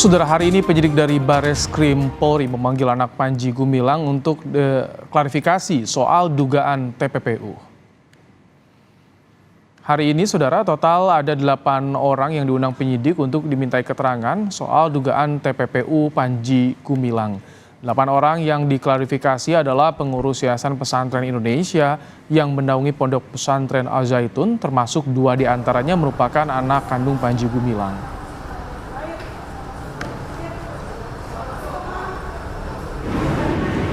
Saudara, hari ini penyidik dari Bareskrim Polri memanggil anak Panji Gumilang untuk klarifikasi soal dugaan TPPU. Hari ini, saudara, total ada 8 orang yang diundang penyidik untuk dimintai keterangan soal dugaan TPPU Panji Gumilang. 8 orang yang diklarifikasi adalah pengurus Yayasan Pesantren Indonesia yang menaungi Pondok Pesantren Al Zaitun, termasuk 2 diantaranya merupakan anak kandung Panji Gumilang.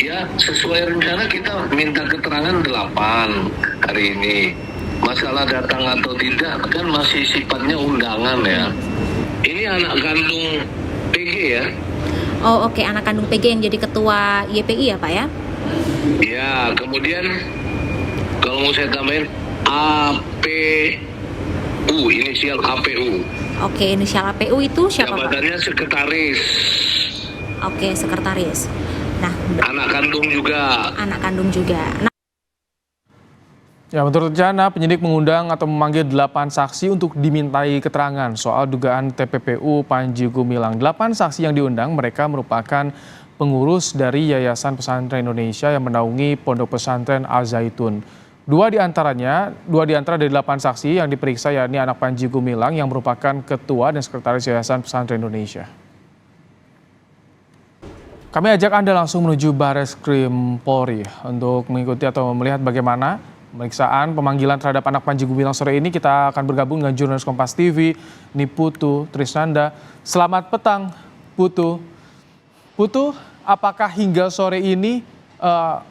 Ya, sesuai rencana kita minta keterangan 8 hari ini. Masalah datang atau tidak kan masih sifatnya undangan ya. Ini anak kandung PG ya. Oh oke, anak kandung PG yang jadi ketua YPI ya Pak ya? Ya, kemudian kalau mau saya tambahin APU, inisial APU. Oke, inisial APU itu siapa Pak? Jabatannya sekretaris. Oke, sekretaris. Nah, Anak kandung juga. anak kandung juga. Ya, menurut rencana, penyidik mengundang atau memanggil 8 saksi untuk dimintai keterangan soal dugaan TPPU Panji Gumilang. 8 saksi yang diundang, mereka merupakan pengurus dari Yayasan Pesantren Indonesia yang menaungi Pondok Pesantren Al Zaitun. Dua di antara dari 8 saksi yang diperiksa yakni anak Panji Gumilang yang merupakan ketua dan sekretaris Yayasan Pesantren Indonesia. Kami ajak Anda langsung menuju Bareskrim Polri untuk mengikuti atau melihat bagaimana pemeriksaan pemanggilan terhadap anak Panji Gumilang sore ini. Kita akan bergabung dengan jurnalis Kompas TV, Putu Trisnanda. Selamat petang, Putu. Putu, apakah hingga sore ini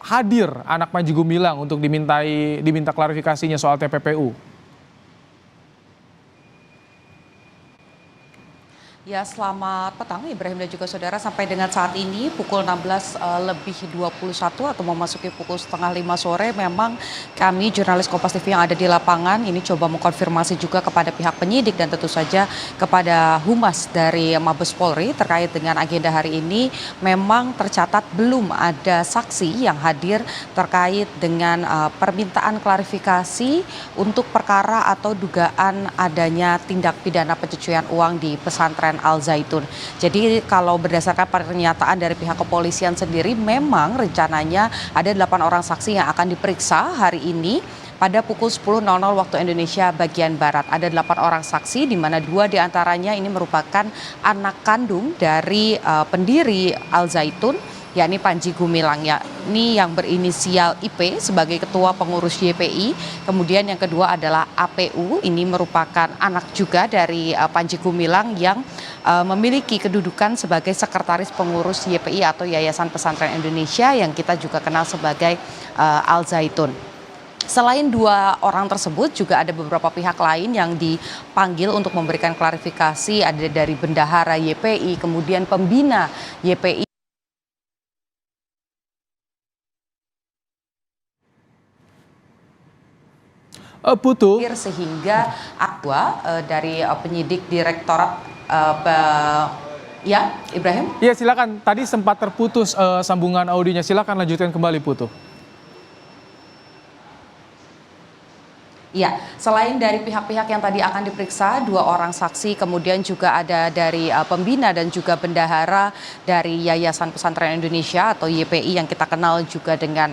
hadir anak Panji Gumilang untuk diminta klarifikasinya soal TPPU? Ya, selamat petang Ibrahim dan juga saudara. Sampai dengan saat ini pukul 16:21 atau memasuki pukul setengah 5 sore, memang kami jurnalis Kompas TV yang ada di lapangan ini coba mengkonfirmasi juga kepada pihak penyidik dan tentu saja kepada Humas dari Mabes Polri terkait dengan agenda hari ini. Memang tercatat belum ada saksi yang hadir terkait dengan permintaan klarifikasi untuk perkara atau dugaan adanya tindak pidana pencucian uang di pesantren Al Zaitun. Jadi kalau berdasarkan pernyataan dari pihak kepolisian sendiri, memang rencananya ada 8 orang saksi yang akan diperiksa hari ini pada pukul 10.00 waktu Indonesia bagian Barat. Ada 8 orang saksi di mana 2 diantaranya ini merupakan anak kandung dari pendiri Al Zaitun, yakni Panji Gumilang, yakni yang berinisial IP sebagai ketua pengurus YPI. Kemudian yang kedua adalah APU, ini merupakan anak juga dari Panji Gumilang yang memiliki kedudukan sebagai sekretaris pengurus YPI atau Yayasan Pesantren Indonesia yang kita juga kenal sebagai Al Zaitun. Selain 2 orang tersebut, juga ada beberapa pihak lain yang dipanggil untuk memberikan klarifikasi. Ada dari bendahara YPI, kemudian pembina YPI. Putu. Sehingga dari penyidik direktorat ya Ibrahim. Iya, silakan. Tadi sempat terputus sambungan audionya. Silakan lanjutkan kembali, Putu. Ya, selain dari pihak-pihak yang tadi akan diperiksa, 2 orang saksi, kemudian juga ada dari pembina dan juga bendahara dari Yayasan Pesantren Indonesia atau YPI yang kita kenal juga dengan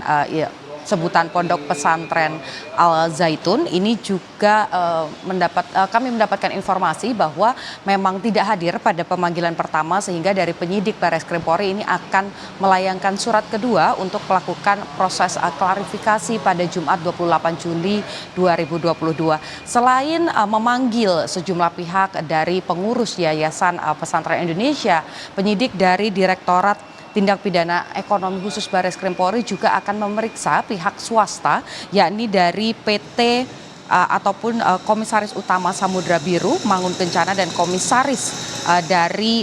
sebutan Pondok Pesantren Al Zaitun. Ini juga kami mendapatkan informasi bahwa memang tidak hadir pada pemanggilan pertama, sehingga dari penyidik Bareskrim Polri ini akan melayangkan surat kedua untuk melakukan proses klarifikasi pada Jumat 28 Juli 2022. Selain memanggil sejumlah pihak dari pengurus Yayasan Pesantren Indonesia, penyidik dari Direktorat Tindak Pidana Ekonomi Khusus Bareskrim Polri juga akan memeriksa pihak swasta, yakni dari PT ataupun Komisaris Utama Samudra Biru Mangun Kencana dan Komisaris dari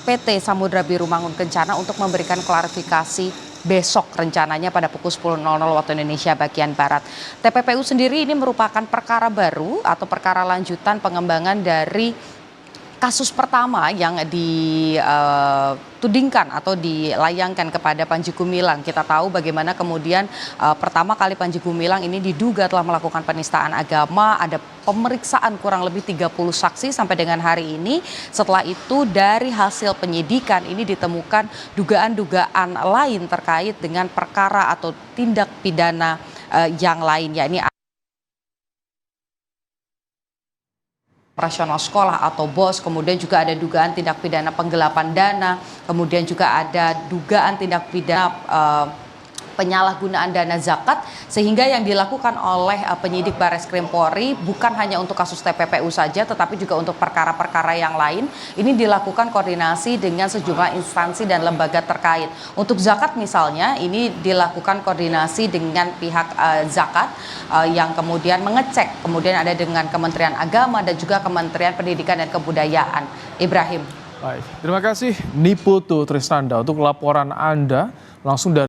PT Samudra Biru Mangun Kencana untuk memberikan klarifikasi besok rencananya pada pukul 10.00 waktu Indonesia bagian Barat. TPPU sendiri ini merupakan perkara baru atau perkara lanjutan pengembangan dari kasus pertama yang ditudingkan atau dilayangkan kepada Panji Gumilang. Kita tahu bagaimana kemudian pertama kali Panji Gumilang ini diduga telah melakukan penistaan agama, ada pemeriksaan kurang lebih 30 saksi sampai dengan hari ini. Setelah itu dari hasil penyidikan ini ditemukan dugaan-dugaan lain terkait dengan perkara atau tindak pidana yang lain, yakni operasional sekolah atau BOS, kemudian juga ada dugaan tindak pidana penggelapan dana, kemudian juga ada dugaan tindak pidana penyalahgunaan dana zakat, sehingga yang dilakukan oleh penyidik Bareskrim Polri bukan hanya untuk kasus TPPU saja, tetapi juga untuk perkara-perkara yang lain. Ini dilakukan koordinasi dengan sejumlah instansi dan lembaga terkait. Untuk zakat misalnya, ini dilakukan koordinasi dengan pihak zakat yang kemudian mengecek, kemudian ada dengan Kementerian Agama dan juga Kementerian Pendidikan dan Kebudayaan. Ibrahim. Baik, terima kasih Niputu Trisnanda untuk laporan Anda langsung dari